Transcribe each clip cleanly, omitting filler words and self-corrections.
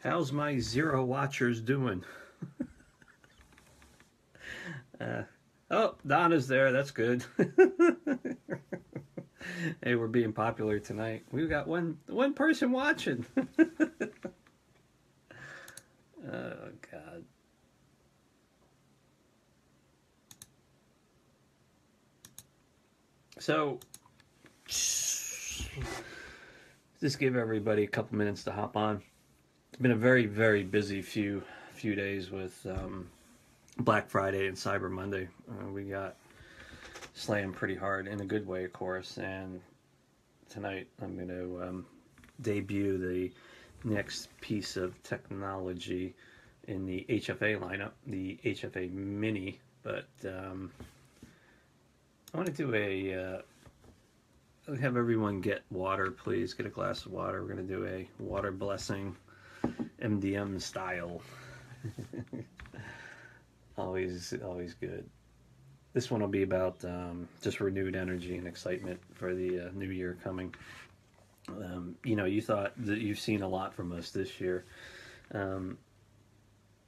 How's my zero watchers doing? Oh, Donna's there. That's good. Hey, we're being popular tonight. We've got one person watching. Oh God. So just give everybody a couple minutes to hop on. It's been a very busy few days with Black Friday and Cyber Monday. We got slammed pretty hard in a good way, of course. And tonight I'm going to debut the next piece of technology in the HFA lineup, the HFA Mini. But I want to do have everyone get water, please. Get a glass of water. We're going to do a water blessing, MDM style. Always good. This one will be about just renewed energy and excitement for the new year coming. You thought that you've seen a lot from us this year.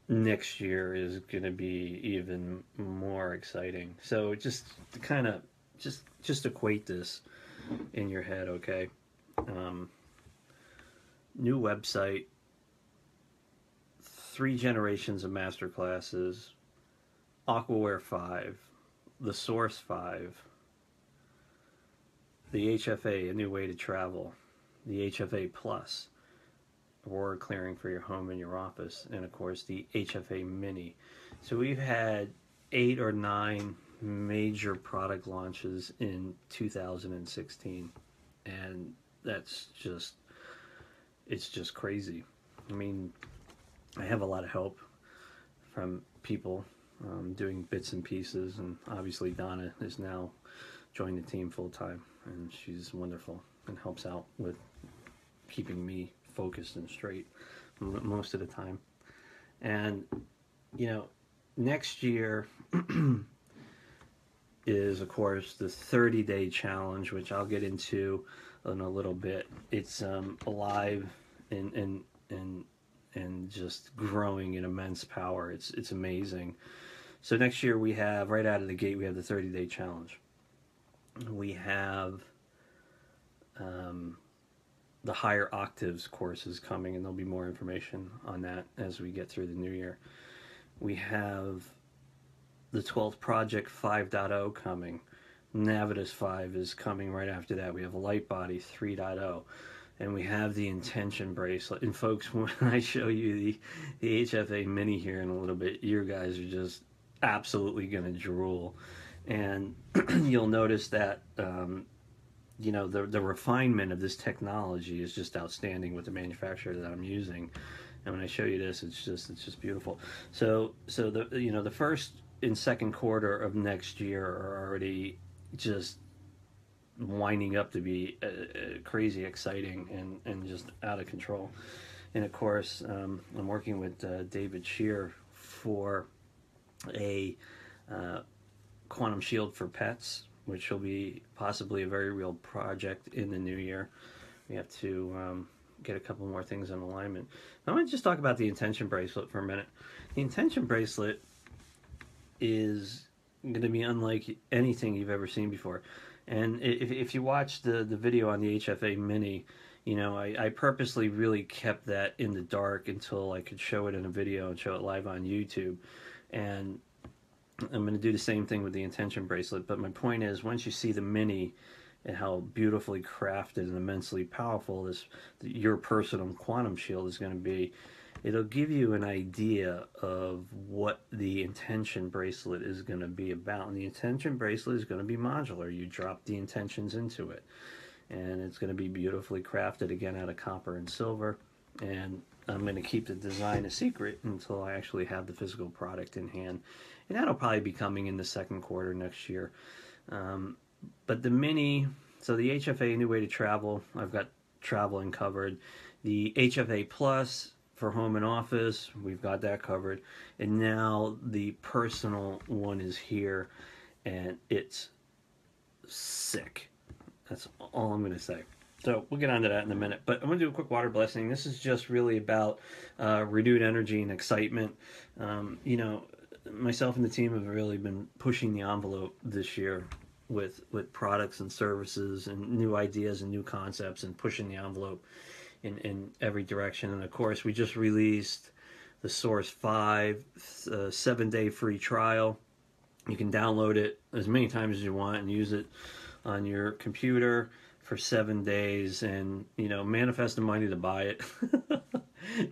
Next year is going to be even more exciting. So just to kind of just equate this in your head, okay? New website, 3 generations of master classes, Aquaware 5, the Sourxe 5, the HFA, a new way to travel, the HFA Plus, aurora clearing for your home and your office, and of course the HFA Mini. So we've had 8 or 9 major product launches in 2016, and it's just crazy. I mean, I have a lot of help from people doing bits and pieces, and obviously Donna is now joined the team full time, and she's wonderful and helps out with keeping me focused and straight most of the time. And next year is of course the 30-day challenge, which I'll get into in a little bit. It's alive and just growing in immense power. It's amazing. So next year we have, right out of the gate, we have the 30-day challenge. We have the higher octaves courses coming, and there'll be more information on that as we get through the new year. We have the 12th Project 5.0 coming. Navitus 5 is coming right after that. We have a Light Body 3.0. And we have the intention bracelet. And folks, when I show you the HFA Mini here in a little bit, you guys are just absolutely going to drool. And you'll notice that the refinement of this technology is just outstanding with the manufacturer that I'm using. And when I show you this, it's just beautiful. So the first and second quarter of next year are already just winding up to be crazy exciting and just out of control. And of course, I'm working with David Shear for a quantum shield for pets, which will be possibly a very real project in the new year. We have to get a couple more things in alignment. I want to just talk about the intention bracelet for a minute. The intention bracelet is going to be unlike anything you've ever seen before. And if you watch the video on the HFA Mini, I purposely really kept that in the dark until I could show it in a video and show it live on YouTube. And I'm going to do the same thing with the intention bracelet. But my point is, once you see the Mini and how beautifully crafted and immensely powerful your personal quantum shield is going to be, it'll give you an idea of what the intention bracelet is going to be about. And the intention bracelet is going to be modular. You drop the intentions into it, and it's going to be beautifully crafted, again, out of copper and silver. And I'm going to keep the design a secret until I actually have the physical product in hand, and that'll probably be coming in the second quarter next year. But the Mini, so the HFA New Way to Travel, I've got traveling covered. The HFA Plus for home and office, we've got that covered. And now the personal one is here, and it's sick. That's all I'm going to say. So we'll get onto that in a minute. But I'm going to do a quick water blessing. This is just really about renewed energy and excitement. You know, myself and the team have really been pushing the envelope this year with products and services and new ideas and new concepts and pushing the envelope in every direction. And of course, we just released the Sourxe V 7-day free trial. You can download it as many times as you want and use it on your computer for 7 days, and you know, manifest the money to buy it.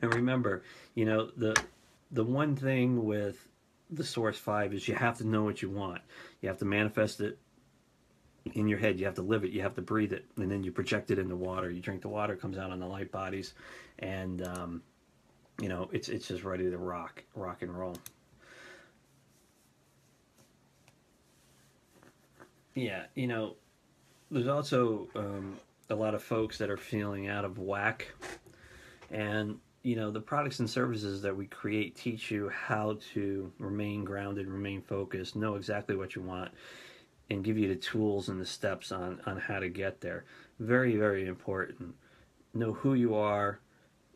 And remember, you know, the one thing with the Sourxe V is you have to know what you want. You have to manifest it in your head. You have to live it. You have to breathe it, and then you project it in the water. You drink the water, it comes out on the light bodies, and you know, it's just ready to rock and roll. Yeah, you know, there's also a lot of folks that are feeling out of whack, and you know, the products and services that we create teach you how to remain grounded, remain focused, know exactly what you want, and give you the tools and the steps on how to get there. Very, very important. Know who you are,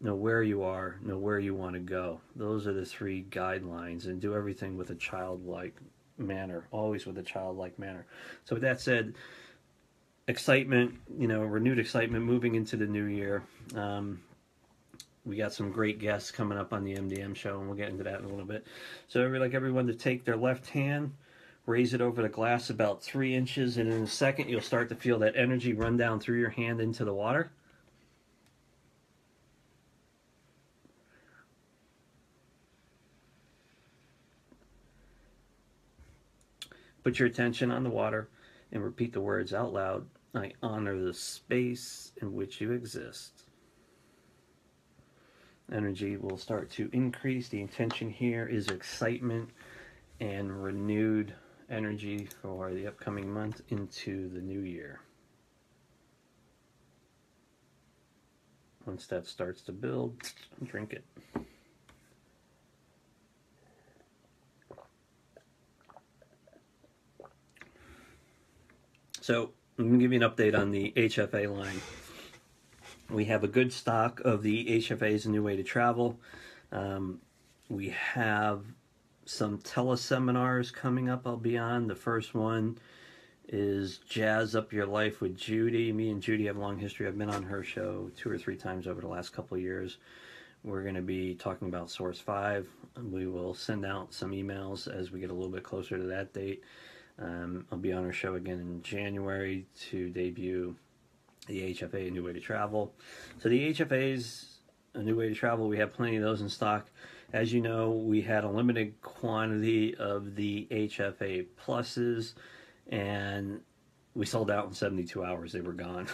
know where you are, know where you want to go. Those are the three guidelines, and do everything with a childlike manner, always with a childlike manner. So with that said, excitement, you know, renewed excitement moving into the new year. We got some great guests coming up on the MDM show, and we'll get into that in a little bit. So I'd like everyone to take their left hand, raise it over the glass about 3 inches, and in a second you'll start to feel that energy run down through your hand into the water. Put your attention on the water and repeat the words out loud. I honor the space in which you exist. Energy will start to increase. The intention here is excitement and renewed energy for the upcoming month into the new year. Once that starts to build, drink it. So I'm going to give you an update on the HFA line. We have a good stock of the HFAs, A New Way to Travel. We have some teleseminars coming up I'll be on. The first one is Jazz Up Your Life with Judy. Me and Judy have a long history. I've been on her show 2 or 3 times over the last couple of years. We're going to be talking about Sourxe V. We will send out some emails as we get a little bit closer to that date. I'll be on our show again in January to debut the HFA, A New Way to Travel. So the HFAs, A New Way to Travel, we have plenty of those in stock. As you know, we had a limited quantity of the HFA pluses, and we sold out in 72 hours. They were gone.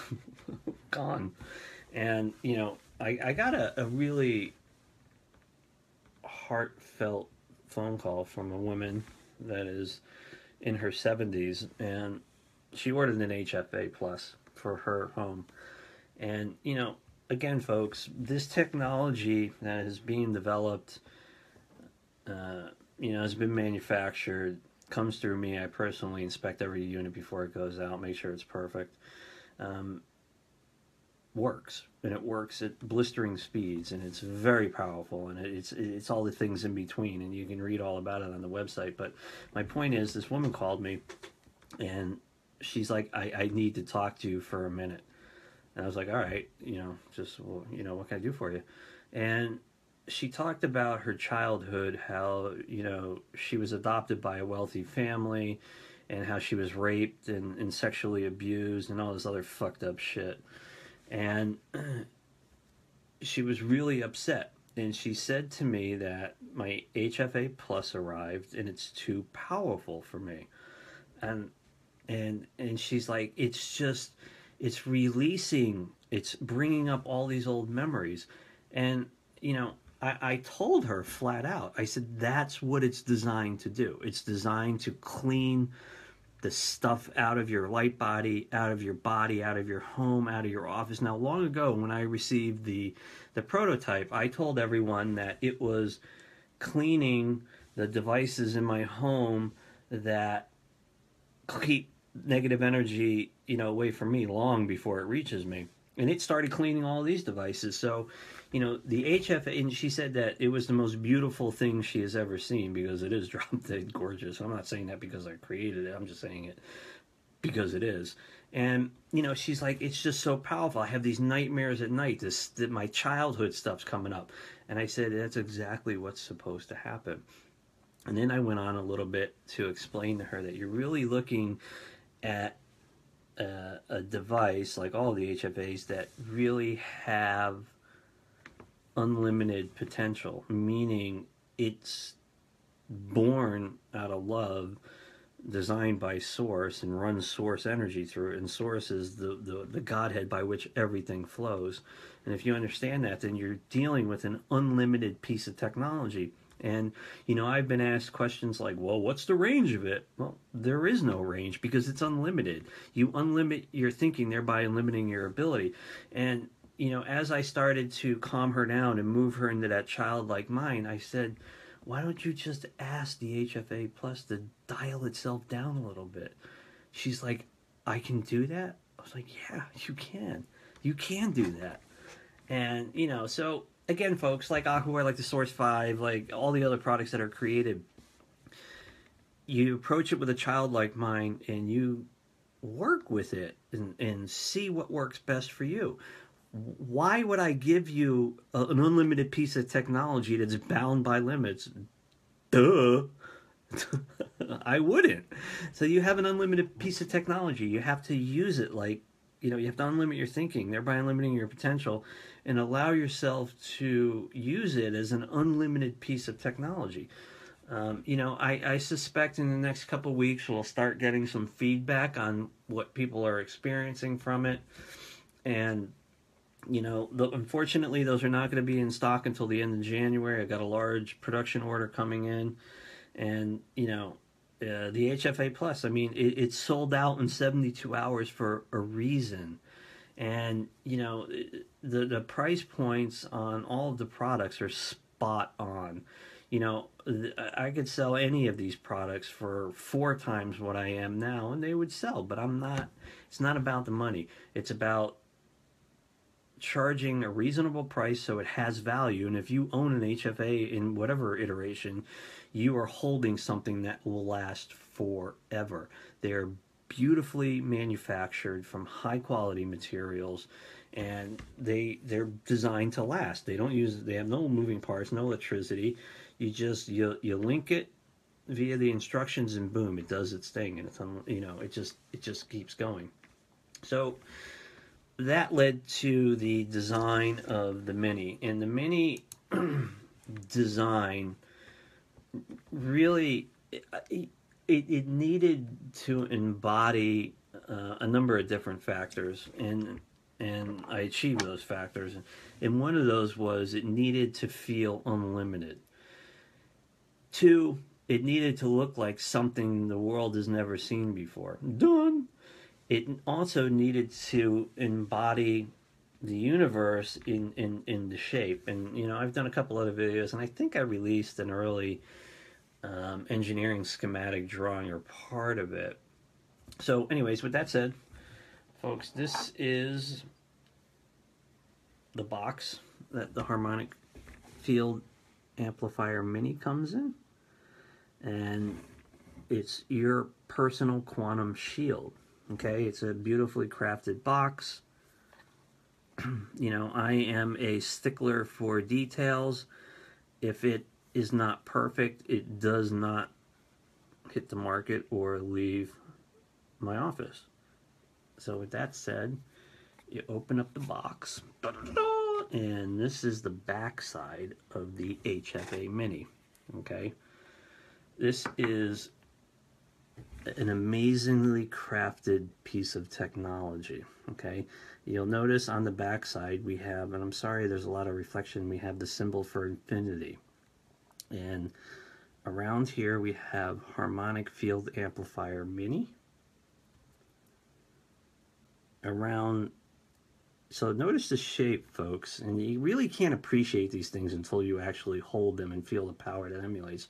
Gone. And, you know, I got a really heartfelt phone call from a woman that is in her 70s, and she ordered an HFA plus for her home. And you know, again folks, this technology that is being developed, you know, has been manufactured, comes through me. I personally inspect every unit before it goes out, make sure it's perfect. Works, and it works at blistering speeds, and it's very powerful, and it's all the things in between, and you can read all about it on the website. But my point is, this woman called me, and she's like, I need to talk to you for a minute. And I was like, all right, you know, just, well, you know, what can I do for you? And she talked about her childhood, how, you know, she was adopted by a wealthy family, and how she was raped and sexually abused and all this other fucked up shit. And she was really upset. And she said to me that my HFA Plus arrived and it's too powerful for me. And she's like, it's releasing, it's bringing up all these old memories. And, you know, I told her flat out, I said, that's what it's designed to do. It's designed to clean the stuff out of your light body, out of your body, out of your home, out of your office. Now, long ago, when I received the prototype, I told everyone that it was cleaning the devices in my home that keep negative energy, you know, away from me long before it reaches me. And it started cleaning all these devices. So, you know, the HFA, and she said that it was the most beautiful thing she has ever seen, because it is drop dead gorgeous. I'm not saying that because I created it. I'm just saying it because it is. And, you know, she's like, it's just so powerful. I have these nightmares at night. That my childhood stuff's coming up. And I said, that's exactly what's supposed to happen. And then I went on a little bit to explain to her that you're really looking at a device like all the HFAs that really have unlimited potential, meaning it's born out of love, designed by Source, and runs Source energy through it. And Source is the godhead by which everything flows. And if you understand that, then you're dealing with an unlimited piece of technology. And, you know, I've been asked questions like, well, what's the range of it? Well, there is no range because it's unlimited. You unlimit your thinking, thereby unlimiting your ability. And, you know, as I started to calm her down and move her into that childlike mind, I said, why don't you just ask the HFA Plus to dial itself down a little bit? She's like, I can do that? I was like, yeah, you can. You can do that. And, you know, so again, folks, like Aquaware, like the Source 5, like all the other products that are created, you approach it with a childlike mind and you work with it and see what works best for you. Why would I give you an unlimited piece of technology that's bound by limits? Duh. I wouldn't. So you have an unlimited piece of technology. You have to use it like, you know, you have to unlimit your thinking, thereby unlimiting your potential, and allow yourself to use it as an unlimited piece of technology. You know, I suspect in the next couple of weeks we'll start getting some feedback on what people are experiencing from it. And, you know, unfortunately, those are not going to be in stock until the end of January. I got a large production order coming in. And, you know, the HFA Plus, I mean, it's sold out in 72 hours for a reason. And, you know, the price points on all of the products are spot on. You know, I could sell any of these products for 4 times what I am now, and they would sell. But I'm not, it's not about the money. It's about charging a reasonable price so it has value. And if you own an HFA in whatever iteration, you are holding something that will last forever. They're beautifully manufactured from high quality materials, and they're designed to last. They have no moving parts, no electricity. You link it via the instructions, and boom, it does its thing, and it's, you know, it just keeps going. So that led to the design of the Mini. And the Mini design really, it needed to embody a number of different factors, and I achieved those factors. And one of those was it needed to feel unlimited. 2, it needed to look like something the world has never seen before. Done. It also needed to embody the universe in the shape. And, you know, I've done a couple other videos, and I think I released an early engineering schematic drawing or part of it. So anyways, with that said, folks, this is the box that the Harmonic Field Amplifier Mini comes in. And it's your personal quantum shield. Okay, it's a beautifully crafted box. You know, I am a stickler for details. If it is not perfect, it does not hit the market or leave my office. So with that said, you open up the box, and this is the back side of the HFA Mini. Okay, this is an amazingly crafted piece of technology. Okay, you'll notice on the back side we have, and I'm sorry there's a lot of reflection, we have the symbol for infinity. And around here we have Harmonic Field Amplifier Mini. So notice the shape, folks, and you really can't appreciate these things until you actually hold them and feel the power that emulates.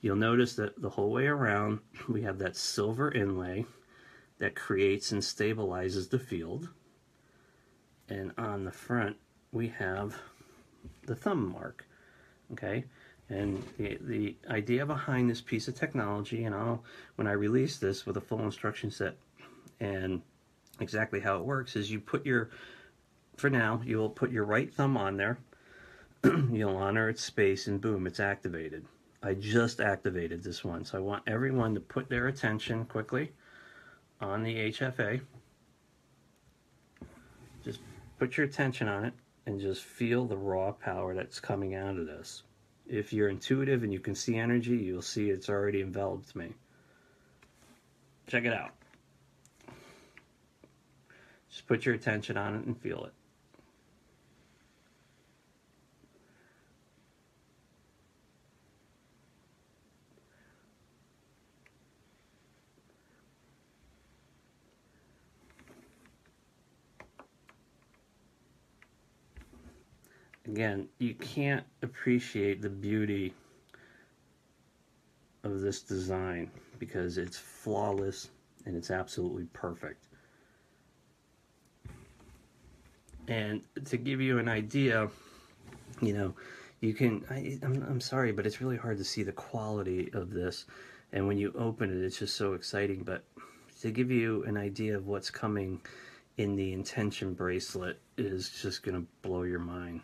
You'll notice that the whole way around we have that silver inlay that creates and stabilizes the field. And on the front, we have the thumb mark, okay? And the idea behind this piece of technology, and when I release this with a full instruction set and exactly how it works, is you put your, for now, you will put your right thumb on there, you'll honor its space, and boom, it's activated. I just activated this one, so I want everyone to put their attention quickly on the HFA. Just put your attention on it and just feel the raw power that's coming out of this. If you're intuitive and you can see energy, you'll see it's already enveloped me. Check it out. Just put your attention on it and feel it. Again, you can't appreciate the beauty of this design because it's flawless and it's absolutely perfect. And to give you an idea, you know, you can, I'm sorry, but it's really hard to see the quality of this. And when you open it, it's just so exciting. But to give you an idea of what's coming in the intention bracelet is just going to blow your mind.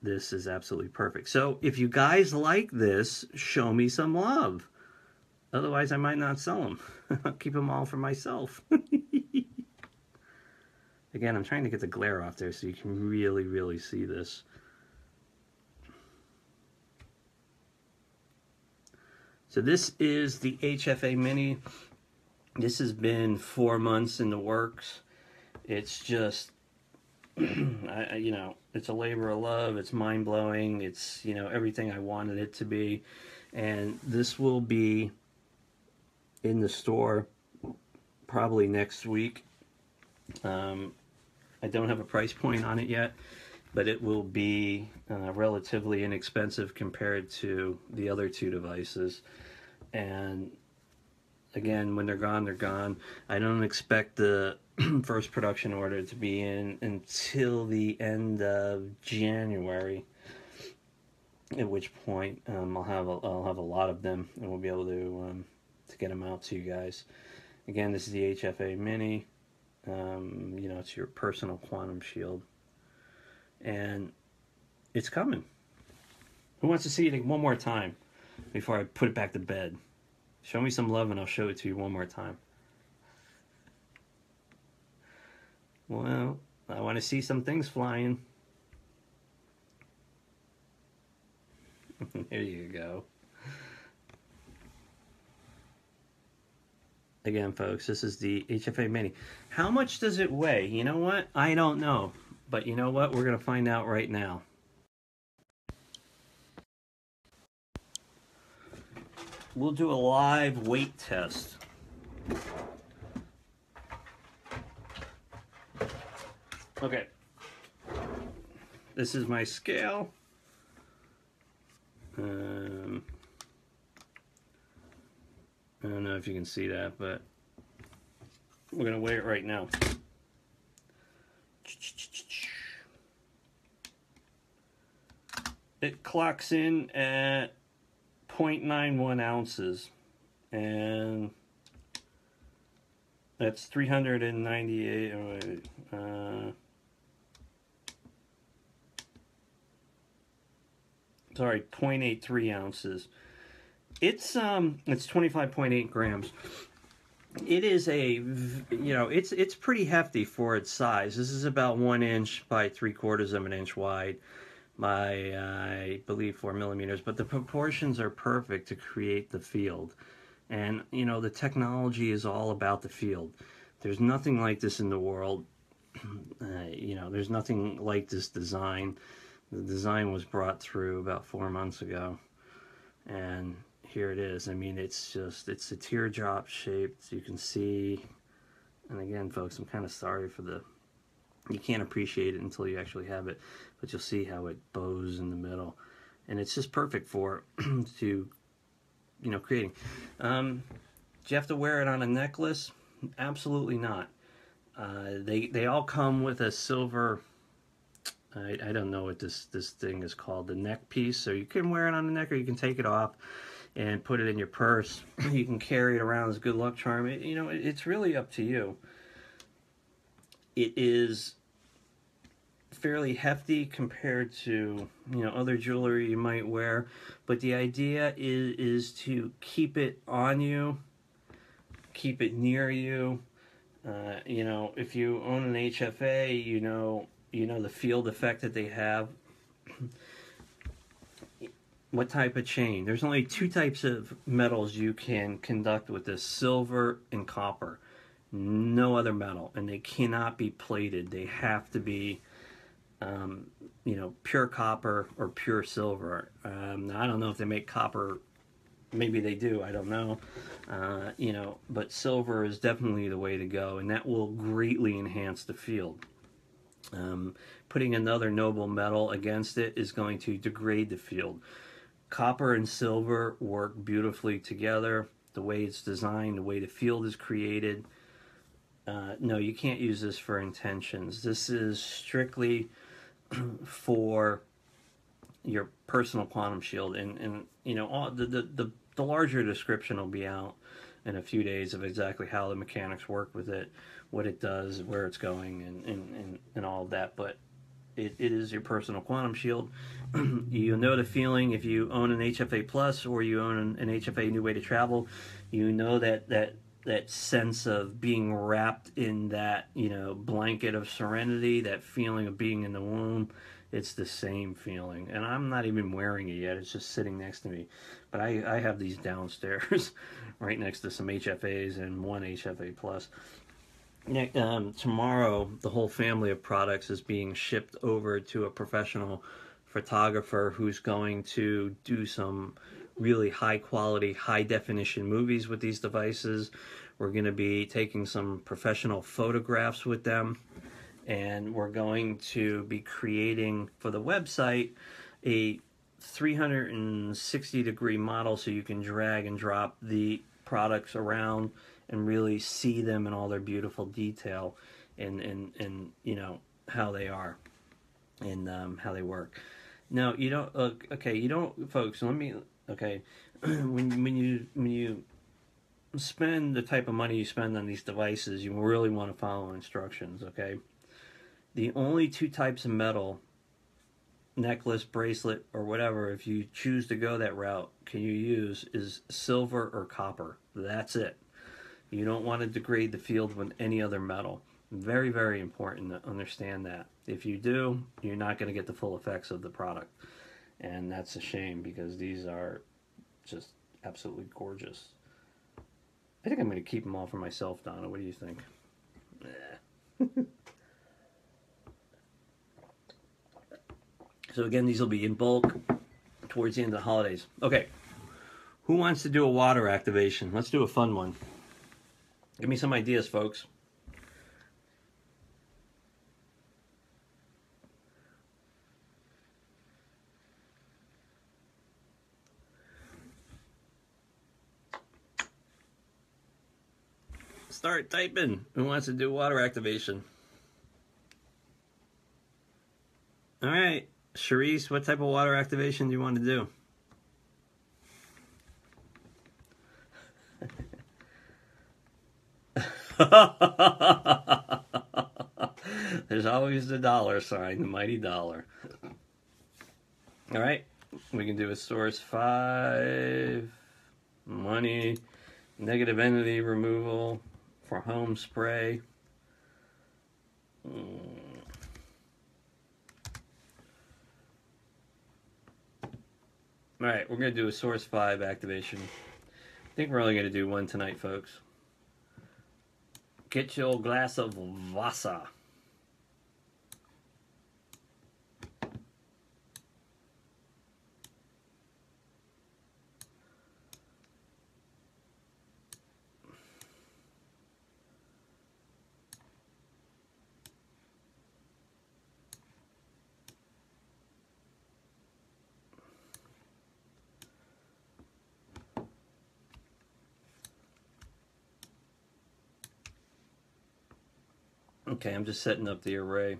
This is absolutely perfect. So if you guys like this, show me some love. Otherwise, I might not sell them. I'll keep them all for myself. Again, I'm trying to get the glare off there so you can really, really see this. So this is the HFA Mini. This has been 4 months in the works. It's just, you know, it's a labor of love. It's mind-blowing. It's, you know, everything I wanted it to be. And this will be in the store probably next week. I don't have a price point on it yet, but it will be relatively inexpensive compared to the other two devices. And again, when they're gone, they're gone. I don't expect the first production order to be in until the end of January, at which point I'll have a lot of them and we'll be able to get them out to you guys. Again, this is the HFA Mini. You know, it's your personal quantum shield, and it's coming. Who wants to see it one more time before I put it back to bed? Show me some love and I'll show it to you one more time. Well, I want to see some things flying. There you go. Again, folks, this is the HFA Mini. How much does it weigh? You know what? I don't know. But you know what? We're going to find out right now. We'll do a live weight test. Okay. This is my scale. I don't know if you can see that, but we're going to weigh it right now. It clocks in at 0.91 ounces, and that's 398, sorry, 0.83 ounces. It's 25.8 grams. It is you know, it's pretty hefty for its size. This is about 1 inch by 3/4 of an inch wide by, I believe, 4 millimeters. But the proportions are perfect to create the field. And, you know, the technology is all about the field. There's nothing like this in the world. You know, there's nothing like this design. The design was brought through about 4 months ago. And here it is. I mean, it's a teardrop shaped, you can see. And again, folks, I'm kind of sorry for you can't appreciate it until you actually have it, but you'll see how it bows in the middle. And it's just perfect for, you know, creating. Do you have to wear it on a necklace? Absolutely not. They all come with a silver. I don't know what this thing is called, the neck piece. So you can wear it on the neck, or you can take it off and put it in your purse. You can carry it around as a good luck charm. It's really up to you. It is fairly hefty compared to other jewelry you might wear, but the idea is to keep it on you, keep it near you. If you own an HFA, you know the field effect that they have. What type of chain? There's only two types of metals you can conduct with this: silver and copper. No other metal, and they cannot be plated. They have to be pure copper or pure silver. I don't know if they make copper. Maybe they do. I don't know. But silver is definitely the way to go, and that will greatly enhance the field. Putting another noble metal against it is going to degrade the field. Copper and silver work beautifully together. The way it's designed, the way the field is created. No, you can't use this for intentions. This is strictly for your personal quantum shield, and all the larger description will be out in a few days of exactly how the mechanics work with it, what it does, where it's going, and all of that. But it is your personal quantum shield. You know the feeling if you own an HFA Plus or you own an HFA New Way to Travel. You know that sense of being wrapped in that blanket of serenity, that feeling of being in the womb. It's the same feeling, and I'm not even wearing it yet. It's just sitting next to me, but I have these downstairs right next to some HFAs and one HFA Plus. Tomorrow, the whole family of products is being shipped over to a professional photographer who's going to do some really high quality, high definition movies with these devices. We're going to be taking some professional photographs with them, and we're going to be creating for the website a 360 degree model so you can drag and drop the products around and really see them in all their beautiful detail, and how they are, and how they work. Now folks, let me when you spend the type of money you spend on these devices, you really want to follow instructions. Okay, the only two types of metal, necklace, bracelet, or whatever, if you choose to go that route, can you use is silver or copper. That's it. You don't want to degrade the field with any other metal. Very, very important to understand that. If you do, you're not going to get the full effects of the product. And that's a shame, because these are just absolutely gorgeous. I think I'm going to keep them all for myself, Donna. What do you think? So again, these will be in bulk towards the end of the holidays. Okay, who wants to do a water activation? Let's do a fun one. Give me some ideas, folks. Start typing. Who wants to do water activation? All right, Charisse, what type of water activation do you want to do? There's always the dollar sign, the mighty dollar. All right, we can do a Sourxe V, money, negative entity removal for home spray. All right, we're going to do a Sourxe V activation. I think we're only going to do one tonight, folks. Get your glass of Wasser. Okay, I'm just setting up the array.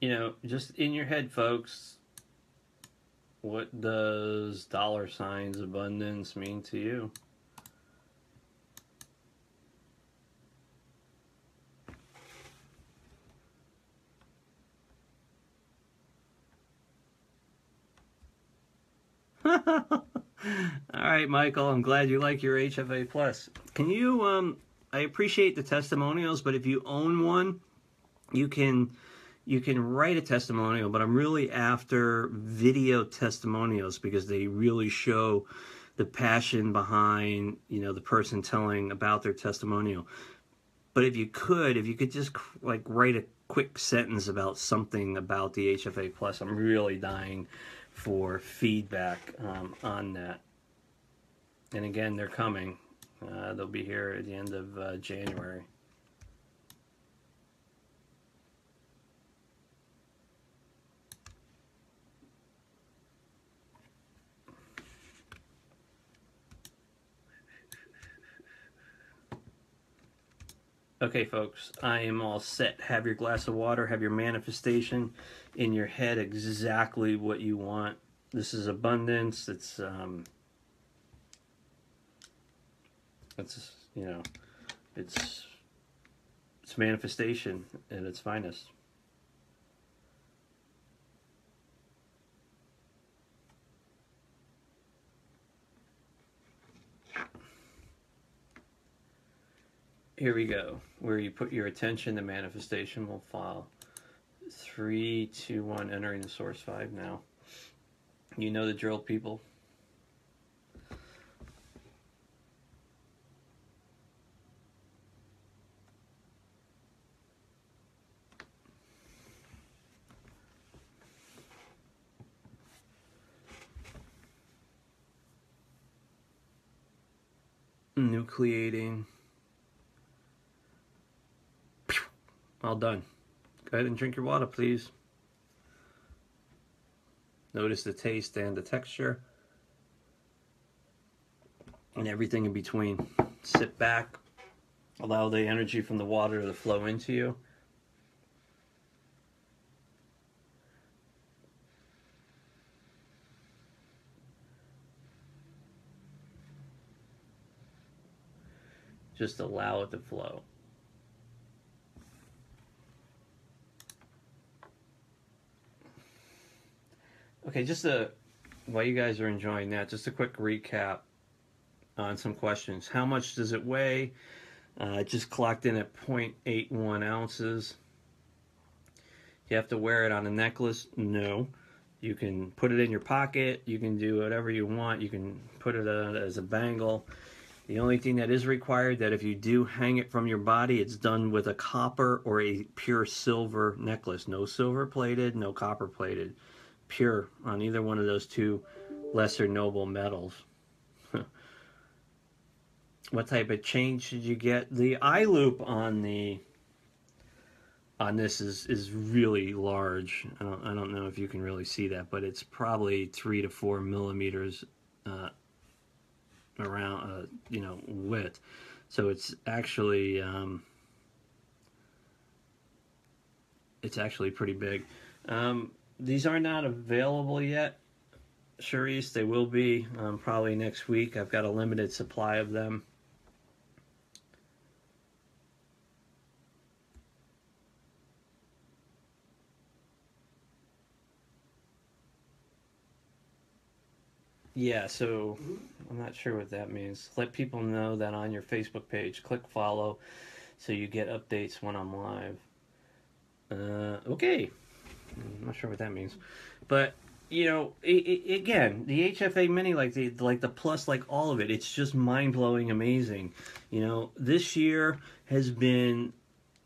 You know, just in your head, folks, what does dollar signs abundance mean to you? All right, Michael, I'm glad you like your HFA Plus. Can you, I appreciate the testimonials, but if you own one, you can write a testimonial, but I'm really after video testimonials because they really show the passion behind, you know, the person telling about their testimonial. But if you could just like write a quick sentence about something about the HFA Plus, I'm really dying for feedback on that. And again, they're coming. They'll be here at the end of January. Okay, folks, I am all set. Have your glass of water, have your manifestation in your head exactly what you want. This is abundance. It's you know, it's manifestation at its finest. Here we go. Where you put your attention, the manifestation will follow. 3, 2, 1, entering the Sourxe V now. You know the drill, people. Nucleating. All done. Go ahead and drink your water, please. Notice the taste and the texture and everything in between. Sit back. Allow the energy from the water to flow into you. Just allow it to flow. Okay, while you guys are enjoying that, just a quick recap on some questions. How much does it weigh? It just clocked in at 0.81 ounces. You have to wear it on a necklace? No. You can put it in your pocket. You can do whatever you want. You can put it as a bangle. The only thing that is required, that if you do hang it from your body, it's done with a copper or a pure silver necklace. No silver plated, no copper plated. Pure on either one of those two lesser noble metals. What type of chain should you get? The eye loop on this is really large. I don't know if you can really see that, but it's probably 3 to 4 millimeters around, you know, width. So it's actually pretty big. These are not available yet, Charisse. They will be probably next week. I've got a limited supply of them. Yeah, so I'm not sure what that means. Let people know that on your Facebook page. Click follow so you get updates when I'm live. Okay. I'm not sure what that means. But, you know, again, the HFA Mini, like the Plus, like all of it, it's just mind-blowing amazing. You know, this year has been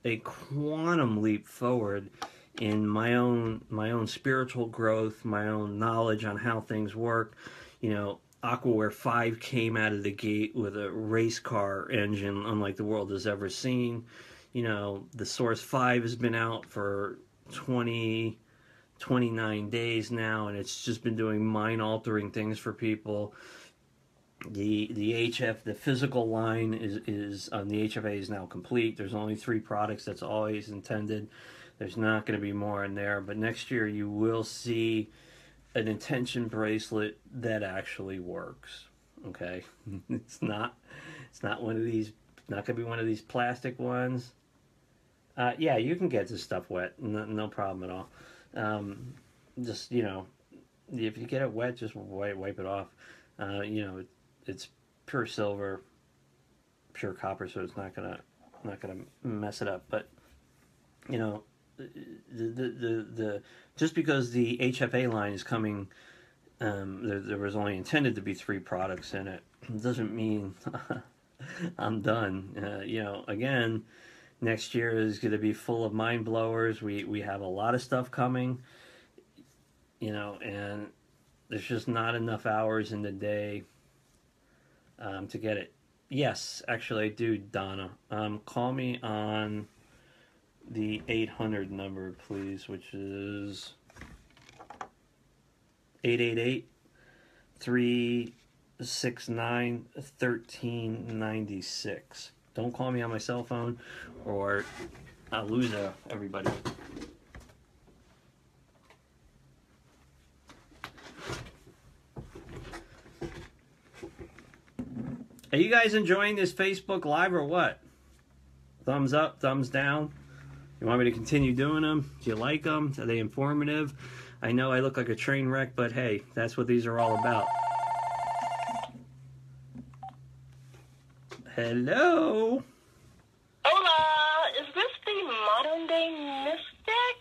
a quantum leap forward in my own spiritual growth, my own knowledge on how things work. You know, Aquaware 5 came out of the gate with a race car engine unlike the world has ever seen. You know, the Sourxe V has been out for 20 29 days now, and it's just been doing mind-altering things for people. The the physical line is the HFA is now complete. There's only 3 products. That's always intended. There's not going to be more in there, but next year you will see an intention bracelet that actually works. Okay, it's not one of these. Not going to be one of these plastic ones. Yeah, you can get this stuff wet. No problem at all. Just, you know, if you get it wet, just wipe it off. You know, it's pure silver, pure copper, so it's not gonna mess it up. But you know, the just because the HFA line is coming, there was only intended to be 3 products in it. Doesn't mean I'm done. You know, again, next year is going to be full of mind blowers. We have a lot of stuff coming. You know, and there's just not enough hours in the day to get it. Yes, actually I do, Donna. Call me on the 800 number, please, which is 888-369-1396. Don't call me on my cell phone or I'll lose everybody. Are you guys enjoying this Facebook Live or what? Thumbs up, thumbs down? You want me to continue doing them? Do you like them? Are they informative? I know I look like a train wreck, but hey, that's what these are all about. Hello? Hola! Is this the modern day mystic?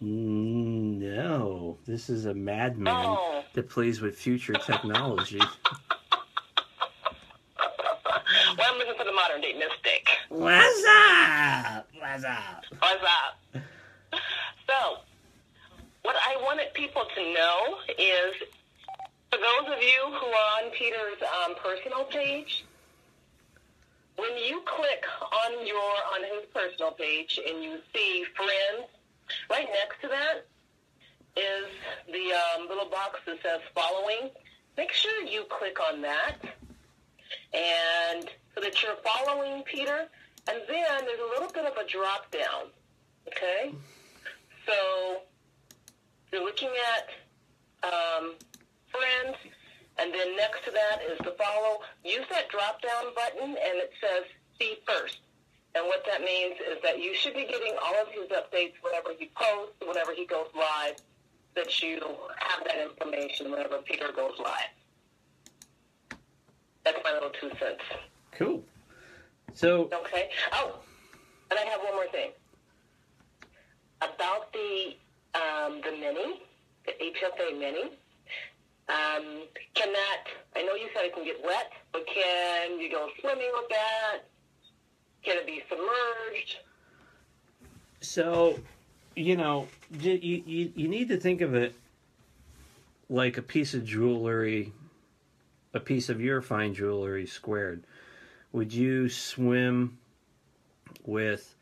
No, this is a madman that plays with future technology. Well, I'm looking for the modern day mystic. What's up? What's up? What's up? So, what I wanted people to know is, for those of you who are on Peter's personal page, when you click on his personal page and you see friends, right next to that is the little box that says following. Make sure you click on that, and so that you're following Peter. And then there's a little bit of a drop down. Okay, so you're looking at friends, and then next to that is the follow. Use that drop down button, and it says see first. And what that means is that you should be getting all of his updates whenever he posts, whenever he goes live, that you have that information whenever Peter goes live. That's my little 2 cents. Cool. So. Okay. Oh, and I have one more thing. About the mini, the HFA mini. Can that, I know you said it can get wet, but can you go swimming with that? Can it be submerged? So, you know, you need to think of it like a piece of jewelry, a piece of your fine jewelry squared. Would you swim with,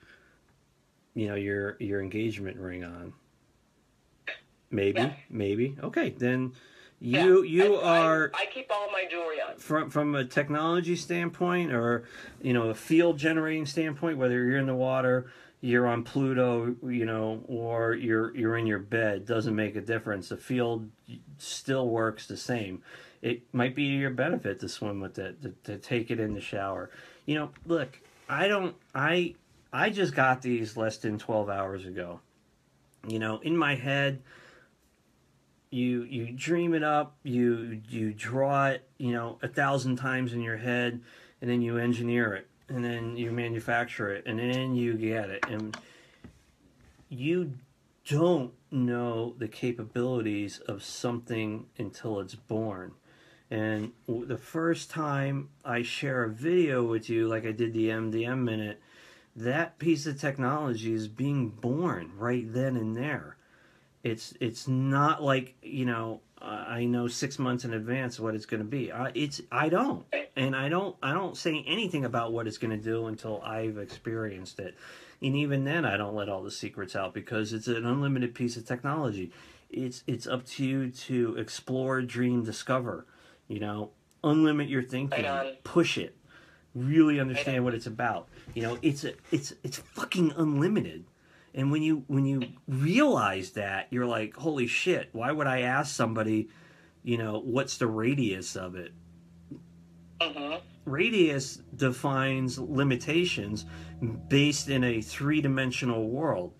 you know, your engagement ring on? Maybe, yes. Maybe. Okay, then I keep all of my jewelry on. From a technology standpoint, or you know, a field generating standpoint, whether you're in the water, you're on Pluto, you know, or you're in your bed, doesn't make a difference. The field still works the same. It might be to your benefit to swim with it, to take it in the shower. You know, look, I just got these less than 12 hours ago. You know, in my head, you dream it up, you draw it, you know, 1,000 times in your head, and then you engineer it, and then you manufacture it, and then you get it, and you don't know the capabilities of something until it's born. And the first time I share a video with you, like I did the MDM Minute, that piece of technology is being born right then and there. It's not like, you know, I know 6 months in advance what it's going to be. I don't say anything about what it's going to do until I've experienced it. And even then, I don't let all the secrets out because it's an unlimited piece of technology. It's up to you to explore, dream, discover. You know, unlimit your thinking, push it, really understand what it's about. You know, it's fucking unlimited. And when you realize that, you're like, holy shit, why would I ask somebody, you know, what's the radius of it? Radius defines limitations based in a three-dimensional world.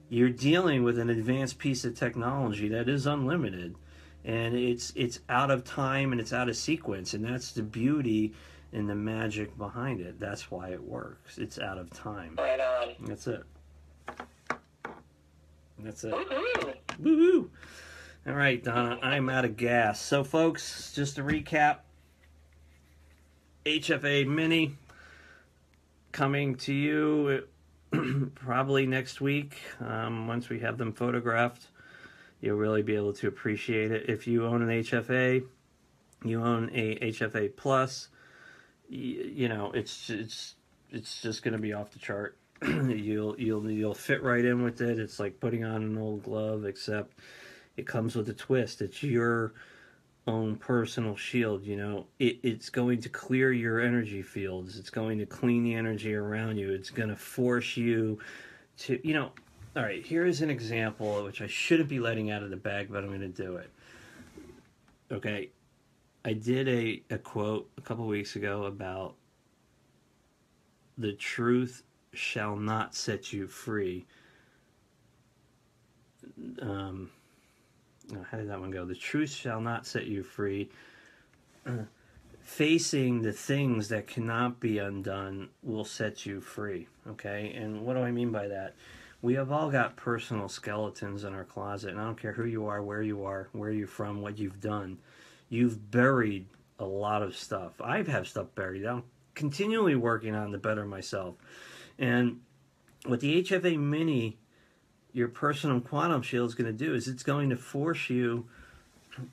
You're dealing with an advanced piece of technology that is unlimited, and it's out of time and it's out of sequence, and that's the beauty and the magic behind it. That's why it works. It's out of time. Right on. That's it. That's it. Woohoo! Woohoo! All right, Donna, I'm out of gas. So, folks, just to recap, HFA Mini coming to you probably next week. Once we have them photographed, you'll really be able to appreciate it. If you own an HFA, you own a HFA Plus, you know, it's just going to be off the chart. You'll fit right in with it. It's like putting on an old glove, except it comes with a twist. It's your own personal shield. You know, it's going to clear your energy fields. It's going to clean the energy around you. It's going to force you to, you know. All right, here is an example which I shouldn't be letting out of the bag, but I'm going to do it. Okay, I did a quote a couple weeks ago about the truth shall not set you free. How did that one go? The truth shall not set you free. Facing the things that cannot be undone will set you free. Okay? And what do I mean by that? We have all got personal skeletons in our closet, and I don't care who you are, where you're from, what you've done. You've buried a lot of stuff. I have stuff buried. I'm continually working on to better myself. And what the HFA Mini, your personal quantum shield, is going to do is it's going to force you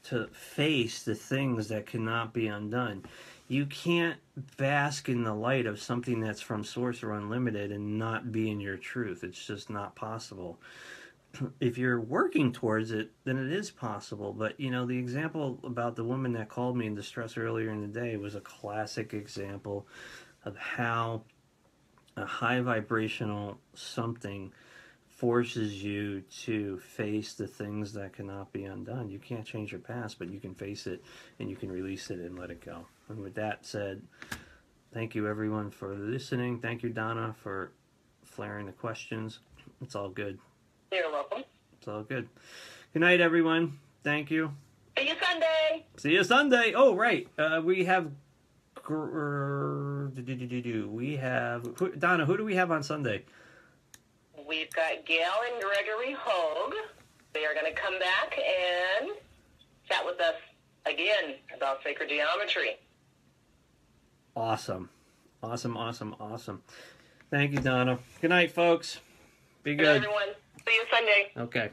to face the things that cannot be undone. You can't bask in the light of something that's from Source or Unlimited and not be in your truth. It's just not possible. If you're working towards it, then it is possible. But, you know, the example about the woman that called me in distress earlier in the day was a classic example of how a high vibrational something forces you to face the things that cannot be undone. You can't change your past, but you can face it and you can release it and let it go. And with that said, thank you everyone for listening. Thank you, Donna, for flaring the questions. It's all good. You're welcome. It's all good. Good night, everyone. Thank you. See you Sunday. See you Sunday. Oh, right. We have Donna, who do we have on Sunday? We've got Gail and Gregory Hogue. They are going to come back and chat with us again about sacred geometry. Awesome. Awesome. Thank you, Donna. Good night, folks. Be good. Everyone. See you Sunday. Okay.